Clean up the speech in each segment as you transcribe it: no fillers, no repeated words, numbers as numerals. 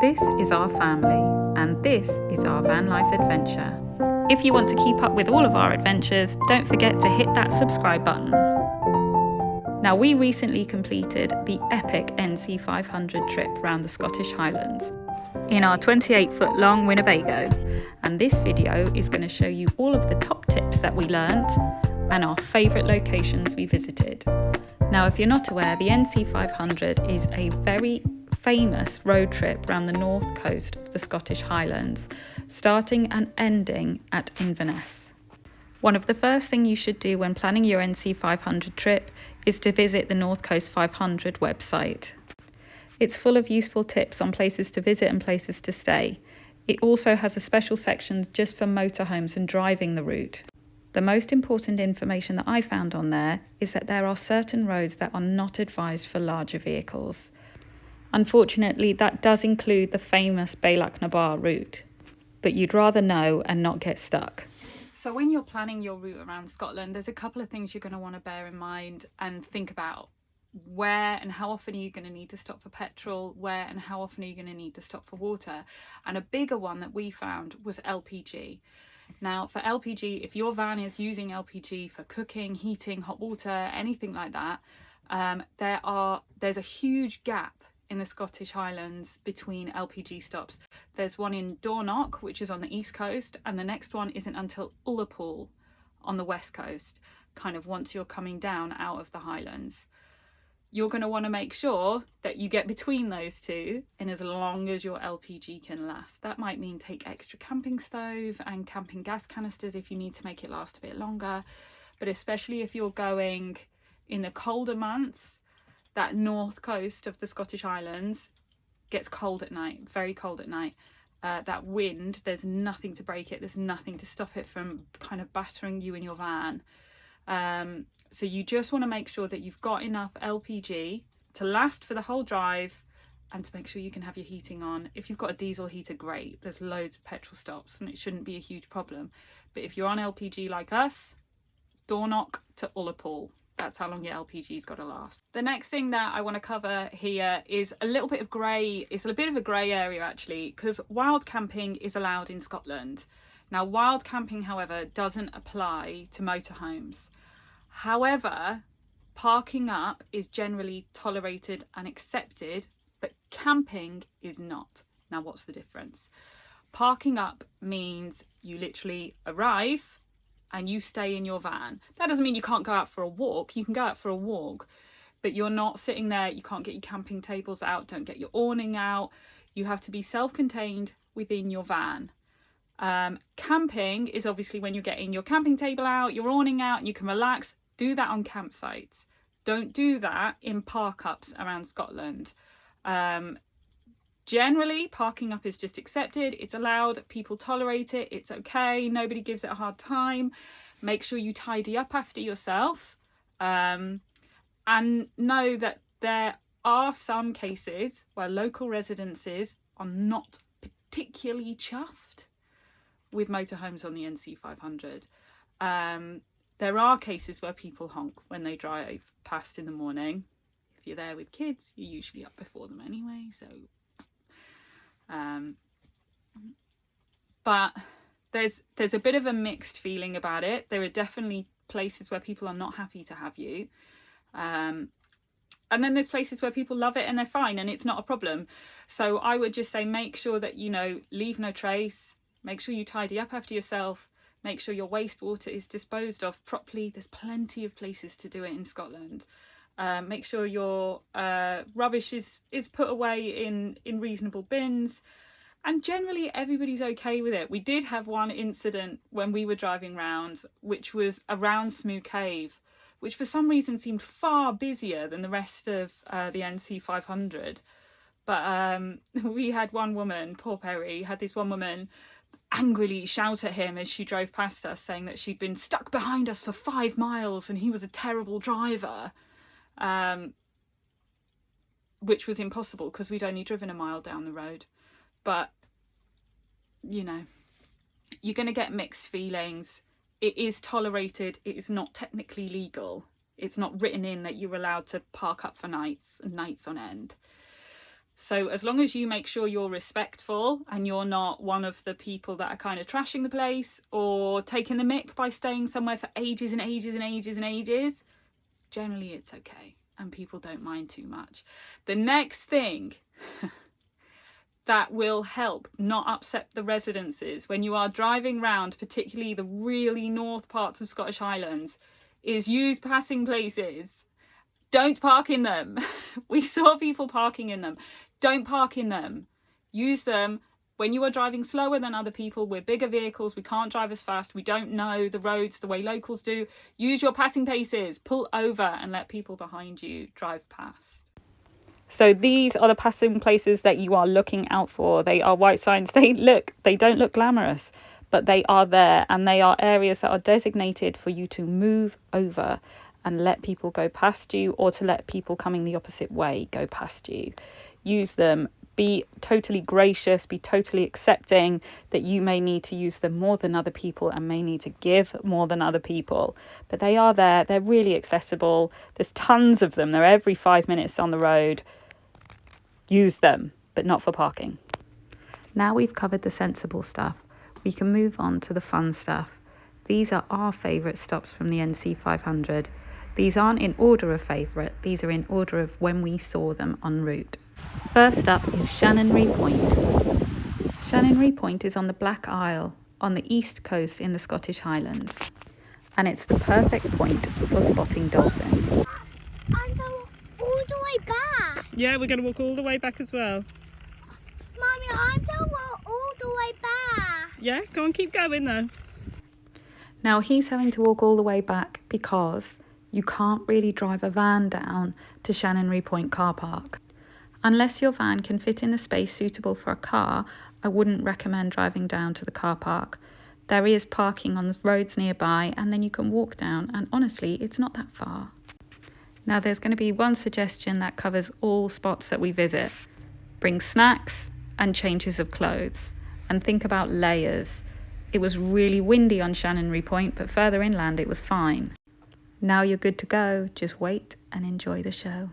This is our family, and this is our van life adventure. If you want to keep up with all of our adventures, don't forget to hit that subscribe button. Now, we recently completed the epic NC500 trip around the Scottish Highlands in our 28-foot long Winnebago, and this video is going to show you all of the top tips that we learnt and our favourite locations we visited. Now, if you're not aware, the NC500 is a very famous road trip around the north coast of the Scottish Highlands, starting and ending at Inverness. One of the first things you should do when planning your NC500 trip is to visit the North Coast 500 website. It's full of useful tips on places to visit and places to stay. It also has a special section just for motorhomes and driving the route. The most important information that I found on there is that there are certain roads that are not advised for larger vehicles. Unfortunately, that does include the famous Bealach na Bar route, but you'd rather know and not get stuck. So when you're planning your route around Scotland, there's a couple of things you're going to want to bear in mind and think about. Where and how often are you going to need to stop for petrol? Where and how often are you going to need to stop for water? And a bigger one that we found was LPG. Now, for LPG, if your van is using LPG for cooking, heating, hot water, anything like that, there's a huge gap in the Scottish Highlands between LPG stops. There's one in Durness, which is on the east coast, and the next one isn't until Ucleboris on the west coast, kind of once you're coming down out of the Highlands. You're going to want to make sure that you get between those two in as long as your LPG can last. That might mean take extra camping stove and camping gas canisters if you need to make it last a bit longer. But especially if you're going in the colder months, that north coast of the Scottish Highlands gets cold at night, very cold at night. That wind, there's nothing to break it. There's nothing to stop it from kind of battering you in your van. So you just want to make sure that you've got enough LPG to last for the whole drive and to make sure you can have your heating on. If you've got a diesel heater, great. There's loads of petrol stops and it shouldn't be a huge problem. But if you're on LPG like us, Durness to Ucleboris. That's how long your LPG's got to last. The next thing that I want to cover here is a little bit of grey. It's a bit of a grey area actually, because wild camping is allowed in Scotland. Now, wild camping, however, doesn't apply to motorhomes. However, parking up is generally tolerated and accepted, but camping is not. Now, what's the difference? Parking up means you literally arrive and you stay in your van. That doesn't mean you can't go out for a walk. You can go out for a walk, but you're not sitting there. You can't get your camping tables out. Don't get your awning out. You have to be self-contained within your van. Camping is obviously when you're getting your camping table out, your awning out, and you can relax. Do that on campsites. Don't do that in park-ups around Scotland. Generally, parking up is just accepted. It's allowed. People tolerate it. It's okay. Nobody gives it a hard time. Make sure you tidy up after yourself. And know that there are some cases where local residences are not particularly chuffed with motorhomes on the NC500. There are cases where people honk when they drive past in the morning. If you're there with kids, you're usually up before them anyway, so... but there's a bit of a mixed feeling about it. There are definitely places where people are not happy to have you, and then there's places where people love it and they're fine and it's not a problem. So I would just say make sure that, you know, leave no trace. Make sure you tidy up after yourself. Make sure your wastewater is disposed of properly. There's plenty of places to do it in Scotland. Make sure your rubbish is put away in reasonable bins, and generally everybody's okay with it. We did have one incident when we were driving round, which was around Smoo Cave, which for some reason seemed far busier than the rest of the NC500. But we had one woman, poor Perry, had this one woman angrily shout at him as she drove past us, saying that she'd been stuck behind us for 5 miles and he was a terrible driver. Which was impossible because we'd only driven a mile down the road. But, you know, you're going to get mixed feelings. It is tolerated. It is not technically legal. It's not written in that you're allowed to park up for nights and nights on end. So as long as you make sure you're respectful and you're not one of the people that are kind of trashing the place or taking the mick by staying somewhere for ages and ages and ages and ages, generally it's okay and people don't mind too much. The next thing that will help not upset the residences when you are driving round, particularly the really north parts of Scottish Highlands, is use passing places. Don't park in them. We saw people parking in them. Don't park in them. Use them when you are driving slower than other people. We're bigger vehicles. We can't drive as fast. We don't know the roads the way locals do. Use your passing places. Pull over and let people behind you drive past. So these are the passing places that you are looking out for. They are white signs. They don't look glamorous, but they are there, and they are areas that are designated for you to move over and let people go past you, or to let people coming the opposite way go past you. Use them. Be totally gracious, be totally accepting that you may need to use them more than other people and may need to give more than other people. But they are there, they're really accessible. There's tons of them, they're every 5 minutes on the road. Use them, but not for parking. Now we've covered the sensible stuff, we can move on to the fun stuff. These are our favourite stops from the NC500. These aren't in order of favourite, these are in order of when we saw them en route. First up is Chanonry Point. Chanonry Point is on the Black Isle, on the east coast in the Scottish Highlands. And it's the perfect point for spotting dolphins. I'm going all the way back. Yeah, we're going to walk all the way back as well. Mummy, I'm going to walk all the way back. Yeah, go on, keep going though. Now he's having to walk all the way back because you can't really drive a van down to Chanonry Point car park. Unless your van can fit in the space suitable for a car, I wouldn't recommend driving down to the car park. There is parking on the roads nearby and then you can walk down, and honestly, it's not that far. Now there's going to be one suggestion that covers all spots that we visit. Bring snacks and changes of clothes, and think about layers. It was really windy on Chanonry Point, but further inland it was fine. Now you're good to go, just wait and enjoy the show.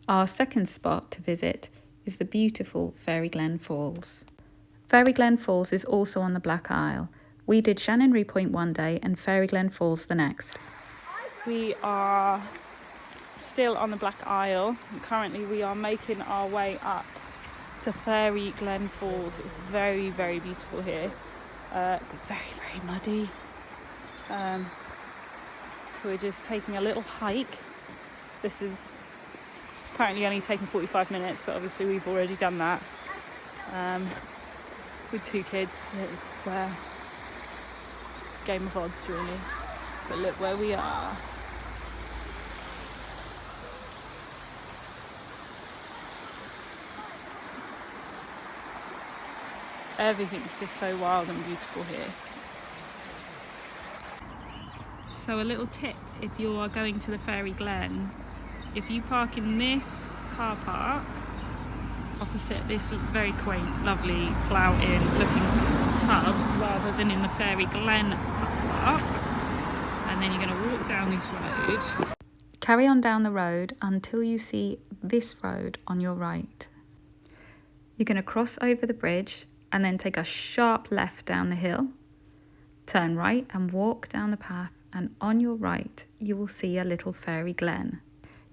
Our second spot to visit is the beautiful Fairy Glen Falls. Fairy Glen Falls is also on the Black Isle. We did Chanonry Point one day and Fairy Glen Falls the next. We are still on the Black Isle, and currently we are making our way up to Fairy Glen Falls. It's very, very beautiful here. Very, very muddy. So we're just taking a little hike. This is currently only taking 45 minutes, but obviously we've already done that. With 2 kids, it's game of odds really. But look where we are. Everything's just so wild and beautiful here. So a little tip, if you are going to the Fairy Glen, if you park in this car park opposite this very quaint, lovely, flout-in looking pub, rather than in the Fairy Glen car park, and then you're going to walk down this road. Carry on down the road until you see this road on your right. You're going to cross over the bridge and then take a sharp left down the hill, turn right and walk down the path, and on your right you will see a little Fairy Glen.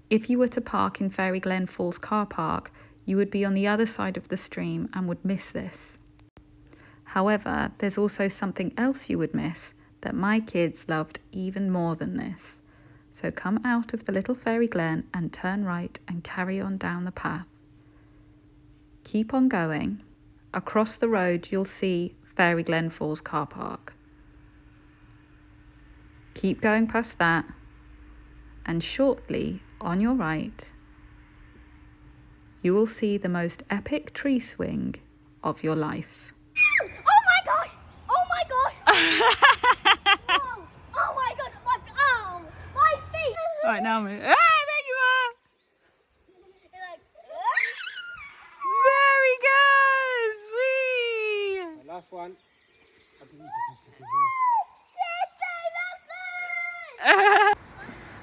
If you were to park in Fairy Glen Falls car park, you would be on the other side of the stream and would miss this. However, there's also something else you would miss that my kids loved even more than this. So come out of the little Fairy Glen and turn right and carry on down the path. Keep on going. Across the road you'll see Fairy Glen Falls car park. Keep going past that, and shortly on your right you will see the most epic tree swing of your life. Oh my god! Oh my god! Right, now I'm in. Ah, there you are! There he goes! Whee! The last one.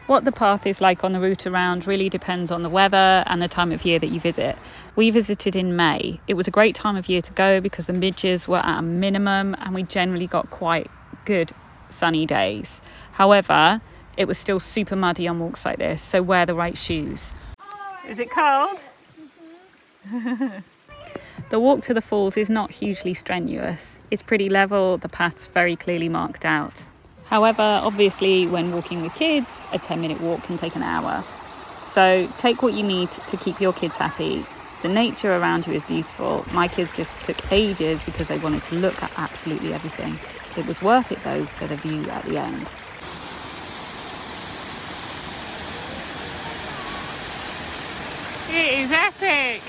What the path is like on the route around really depends on the weather and the time of year that you visit. We visited in May. It was a great time of year to go because the midges were at a minimum and we generally got quite good sunny days. However, it was still super muddy on walks like this, so wear the right shoes. Is it cold? The walk to the falls is not hugely strenuous. It's pretty level, the path's very clearly marked out. However, obviously, when walking with kids, a 10-minute walk can take an hour. So take what you need to keep your kids happy. The nature around you is beautiful. My kids just took ages because they wanted to look at absolutely everything. It was worth it though for the view at the end. It is epic!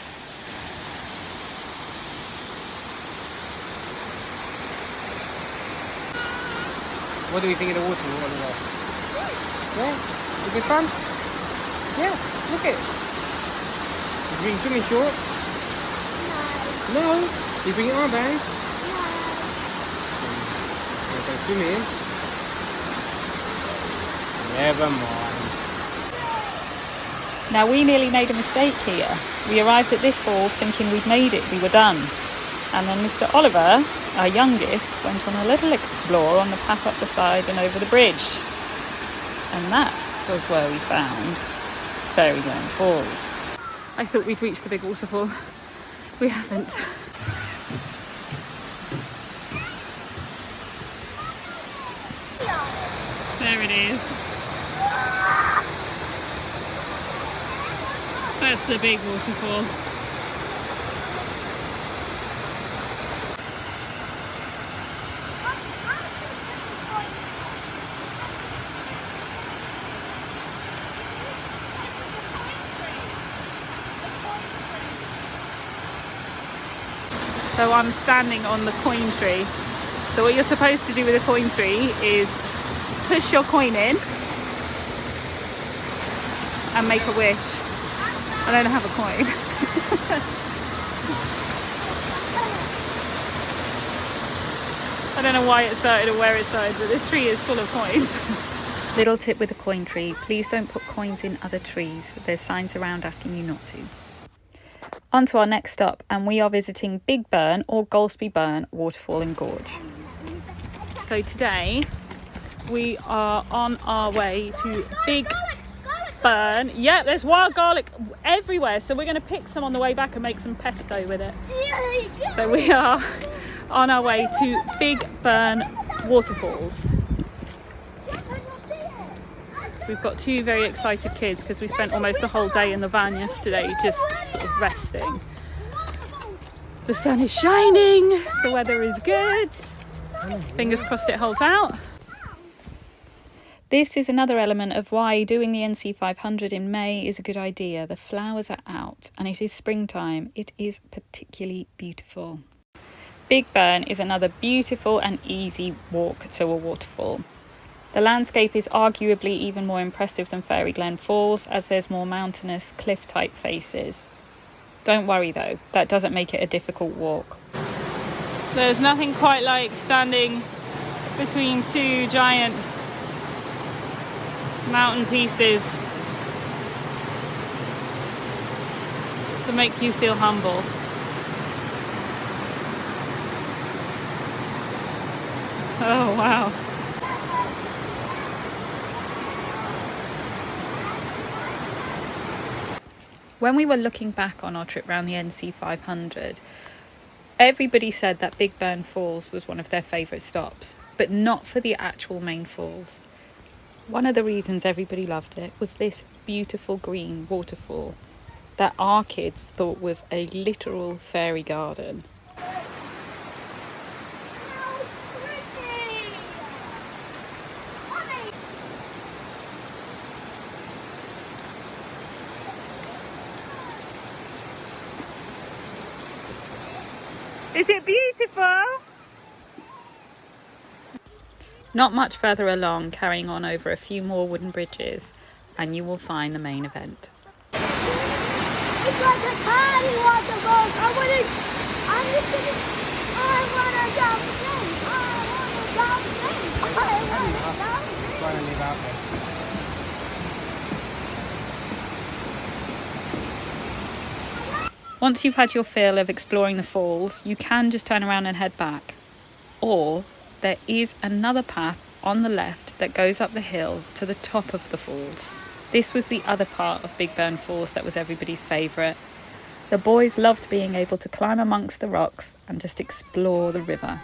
What do we think of the water? Yeah? Is it fun? Yeah, look at it. You bring swimming short? No. You bring your armband? No. Go swimming. Never mind. Now we nearly made a mistake here. We arrived at this falls thinking we'd made it, we were done. And then Mr. Oliver, our youngest, went on a little explore on the path up the side and over the bridge. And that was where we found Fairy Glen Falls. I thought we'd reached the big waterfall. We haven't. There it is. That's the big waterfall. So I'm standing on the coin tree. So what you're supposed to do with a coin tree is push your coin in and make a wish. I don't have a coin. I don't know why it started or where it started, but this tree is full of coins. Little tip with a coin tree, please don't put coins in other trees. There's signs around asking you not to. On to our next stop, and we are visiting Big Burn or Golspie Burn Waterfall and Gorge. So today we are on our way to Big Burn. Yeah, there's wild garlic everywhere, so we're going to pick some on the way back and make some pesto with it. So we are on our way to Big Burn Waterfalls. We've got two very excited kids because we spent almost the whole day in the van yesterday just sort of resting. The sun is shining, the weather is good. Fingers crossed it holds out. This is another element of why doing the NC500 in May is a good idea. The flowers are out and it is springtime. It is particularly beautiful. Big Burn is another beautiful and easy walk to a waterfall. The landscape is arguably even more impressive than Fairy Glen Falls as there's more mountainous cliff-type faces. Don't worry though, that doesn't make it a difficult walk. There's nothing quite like standing between two giant mountain pieces to make you feel humble. Oh wow. When we were looking back on our trip around the NC500, everybody said that Big Burn Falls was one of their favourite stops, but not for the actual main falls. One of the reasons everybody loved it was this beautiful green waterfall that our kids thought was a literal fairy garden. Is it beautiful? Not much further along, carrying on over a few more wooden bridges, and you will find the main event. It's like a tiny waterfall. I want to jump in. Finally out there. Once you've had your fill of exploring the falls, you can just turn around and head back. Or there is another path on the left that goes up the hill to the top of the falls. This was the other part of Big Burn Falls that was everybody's favourite. The boys loved being able to climb amongst the rocks and just explore the river.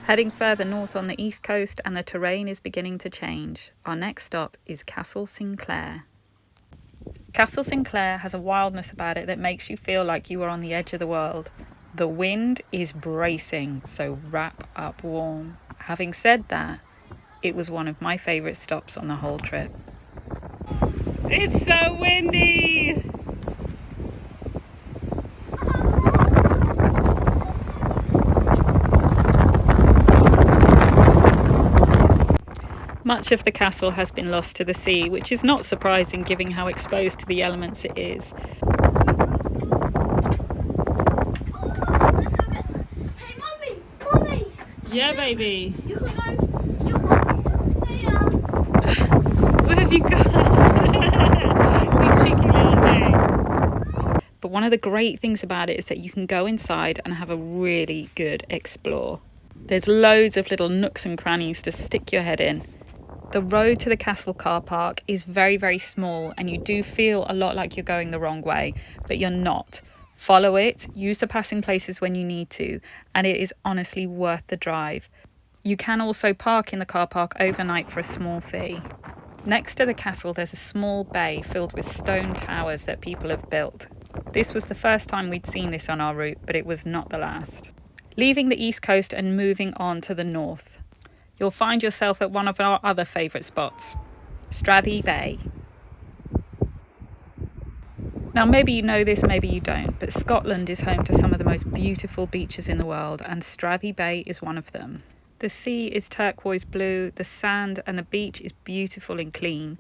Heading further north on the east coast and the terrain is beginning to change. Our next stop is Castle Sinclair. Castle Sinclair has a wildness about it that makes you feel like you are on the edge of the world. The wind is bracing, so wrap up warm. Having said that, it was one of my favourite stops on the whole trip. It's so windy! Much of the castle has been lost to the sea, which is not surprising given how exposed to the elements it is. Hey, Mummy! Mummy! Yeah, baby. You can go. See Where have you gone? You cheeky little thing. But one of the great things about it is that you can go inside and have a really good explore. There's loads of little nooks and crannies to stick your head in. The road to the castle car park is very, very small and you do feel a lot like you're going the wrong way, but you're not. Follow it, use the passing places when you need to, and it is honestly worth the drive. You can also park in the car park overnight for a small fee. Next to the castle there's a small bay filled with stone towers that people have built. This was the first time we'd seen this on our route, but it was not the last. Leaving the east coast and moving on to the north, you'll find yourself at one of our other favourite spots, Strathy Bay. Now maybe you know this, maybe you don't, but Scotland is home to some of the most beautiful beaches in the world, and Strathy Bay is one of them. The sea is turquoise blue, the sand and the beach is beautiful and clean.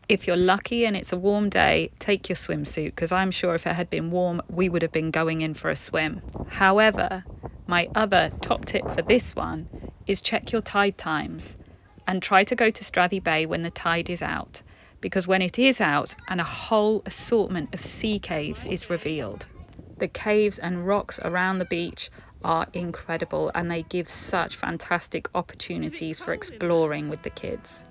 If you're lucky and it's a warm day, take your swimsuit, because I'm sure if it had been warm, we would have been going in for a swim. However, my other top tip for this one is check your tide times and try to go to Strathy Bay when the tide is out, because when it is out and a whole assortment of sea caves is revealed. The caves and rocks around the beach are incredible and they give such fantastic opportunities for exploring with the kids.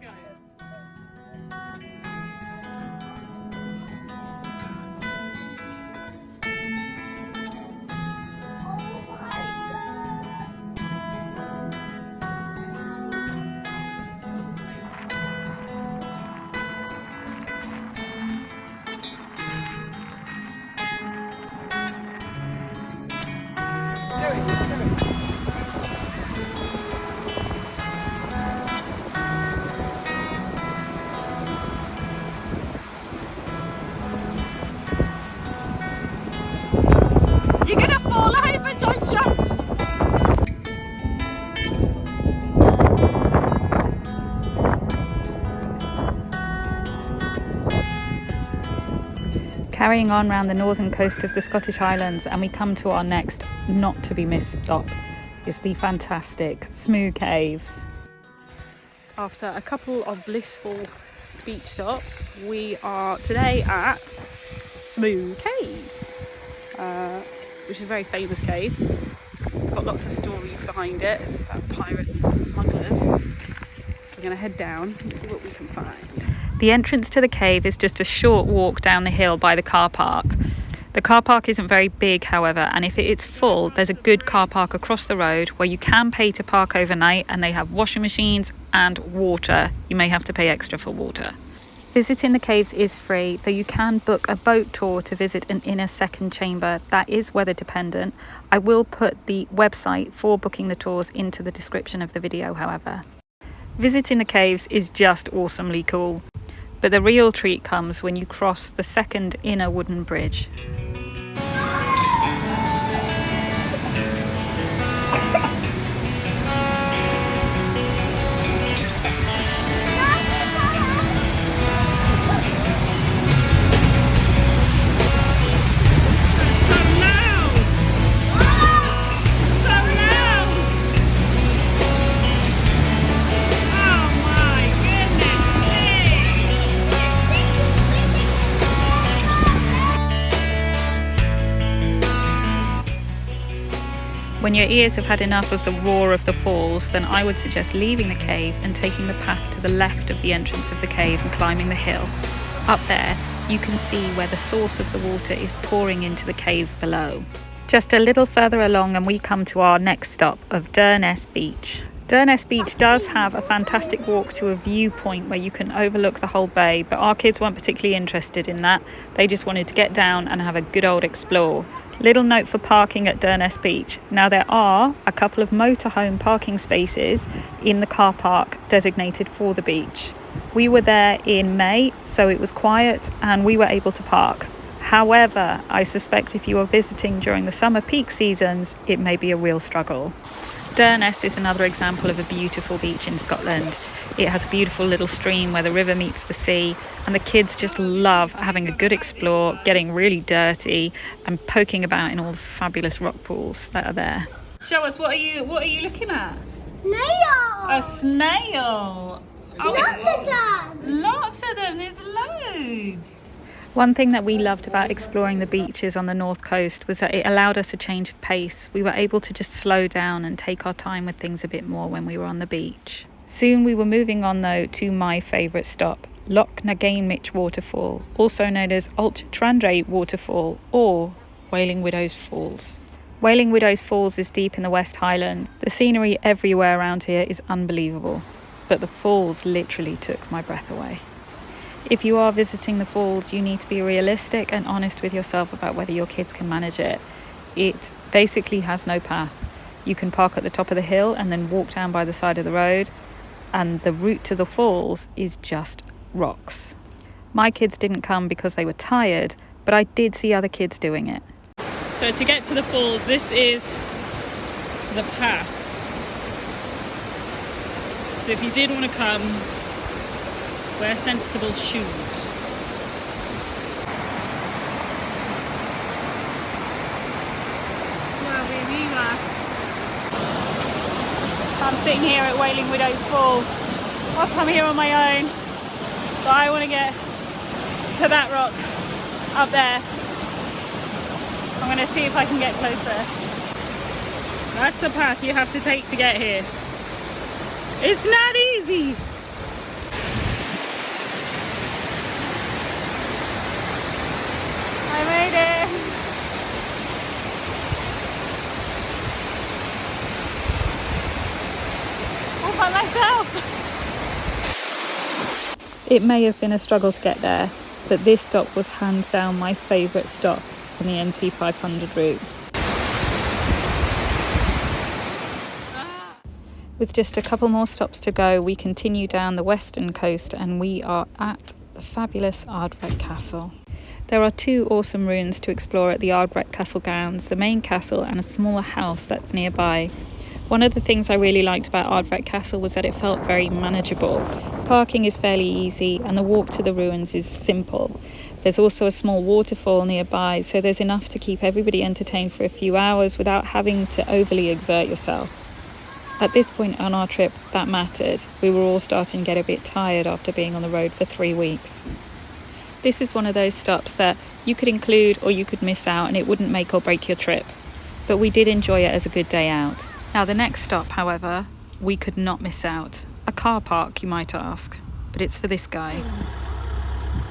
You're gonna fall over, don't jump! Carrying on round the northern coast of the Scottish Highlands, and we come to our next not to be missed stop, is the fantastic Smoo Caves. After a couple of blissful beach stops, we are today at Smoo Cave, which is a very famous cave. It's got lots of stories behind it about pirates and smugglers. So we're going to head down and see what we can find. The entrance to the cave is just a short walk down the hill by the car park. The car park isn't very big, however, and if it's full, there's a good car park across the road where you can pay to park overnight, and they have washing machines and water. You may have to pay extra for water. Visiting the caves is free, though you can book a boat tour to visit an inner second chamber. That is weather dependent. I will put the website for booking the tours into the description of the video, however. Visiting the caves is just awesomely cool, but the real treat comes when you cross the second inner wooden bridge. When your ears have had enough of the roar of the falls, then I would suggest leaving the cave and taking the path to the left of the entrance of the cave and climbing the hill. Up there, you can see where the source of the water is pouring into the cave below. Just a little further along and we come to our next stop of Durness Beach. Durness Beach does have a fantastic walk to a viewpoint where you can overlook the whole bay, but our kids weren't particularly interested in that. They just wanted to get down and have a good old explore. Little note for parking at Durness Beach. Now there are a couple of motorhome parking spaces in the car park designated for the beach. We were there in May, so it was quiet and we were able to park. However, I suspect if you are visiting during the summer peak seasons, it may be a real struggle. Durness is another example of a beautiful beach in Scotland. It has a beautiful little stream where the river meets the sea, and the kids just love having a good explore, getting really dirty and poking about in all the fabulous rock pools that are there. Show us, what are you looking at? Snail! A snail! Lots of them! Lots of them, there's loads! One thing that we loved about exploring the beaches on the north coast was that it allowed us a change of pace. We were able to just slow down and take our time with things a bit more when we were on the beach. Soon we were moving on though to my favourite stop, Loch Nagainmich Waterfall, also known as Ardvreck Waterfall or Wailing Widow's Falls. Wailing Widow's Falls is deep in the West Highland. The scenery everywhere around here is unbelievable, but the falls literally took my breath away. If you are visiting the falls, you need to be realistic and honest with yourself about whether your kids can manage it. It basically has no path. You can park at the top of the hill and then walk down by the side of the road, and the route to the falls is just rocks. My kids didn't come because they were tired, but I did see other kids doing it. So to get to the falls, this is the path. So if you did want to come, wear sensible shoes. I'm sitting here at Wailing Widow's Fall. I've come here on my own, but I want to get to that rock up there. I'm going to see if I can get closer. That's the path you have to take to get here. It's not easy. I made it! All by myself! It may have been a struggle to get there, but this stop was hands down my favourite stop on the NC500 route. With just a couple more stops to go, we continue down the western coast and we are at the fabulous Ardvreck Castle. There are two awesome ruins to explore at the Ardvreck Castle grounds, the main castle and a smaller house that's nearby. One of the things I really liked about Ardvreck Castle was that it felt very manageable. Parking is fairly easy and the walk to the ruins is simple. There's also a small waterfall nearby, so there's enough to keep everybody entertained for a few hours without having to overly exert yourself. At this point on our trip, that mattered. We were all starting to get a bit tired after being on the road for 3 weeks. This is one of those stops that you could include or you could miss out and it wouldn't make or break your trip. But we did enjoy it as a good day out. Now the next stop, however, we could not miss out. A car park, you might ask, but it's for this guy.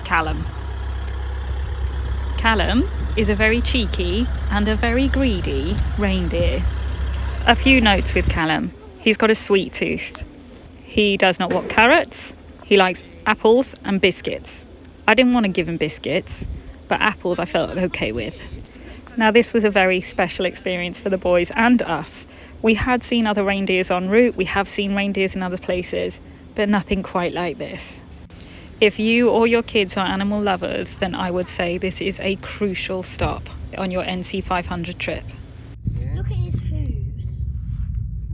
Calum. Calum is a very cheeky and a very greedy reindeer. A few notes with Calum. He's got a sweet tooth. He does not want carrots. He likes apples and biscuits. I didn't want to give him biscuits, but apples I felt okay with. Now this was a very special experience for the boys and us. We had seen other reindeers en route, we have seen reindeers in other places, but nothing quite like this. If you or your kids are animal lovers, then I would say this is a crucial stop on your NC500 trip. Look at his hooves.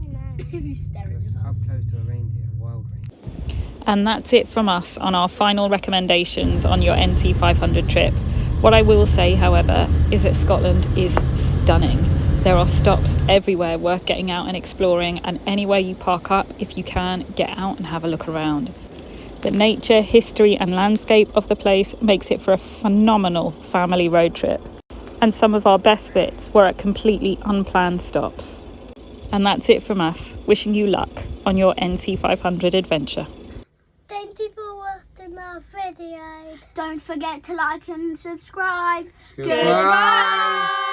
I know. He's staring It's at up us. close to a reindeer, a wild reindeer. And that's it from us on our final recommendations on your NC500 trip. What I will say, however, is that Scotland is stunning. There are stops everywhere worth getting out and exploring, and anywhere you park up, if you can, get out and have a look around. The nature, history and landscape of the place makes it for a phenomenal family road trip. And some of our best bits were at completely unplanned stops. And that's it from us, wishing you luck on your NC500 adventure. Thank you for watching our video. Don't forget to like and subscribe. Goodbye.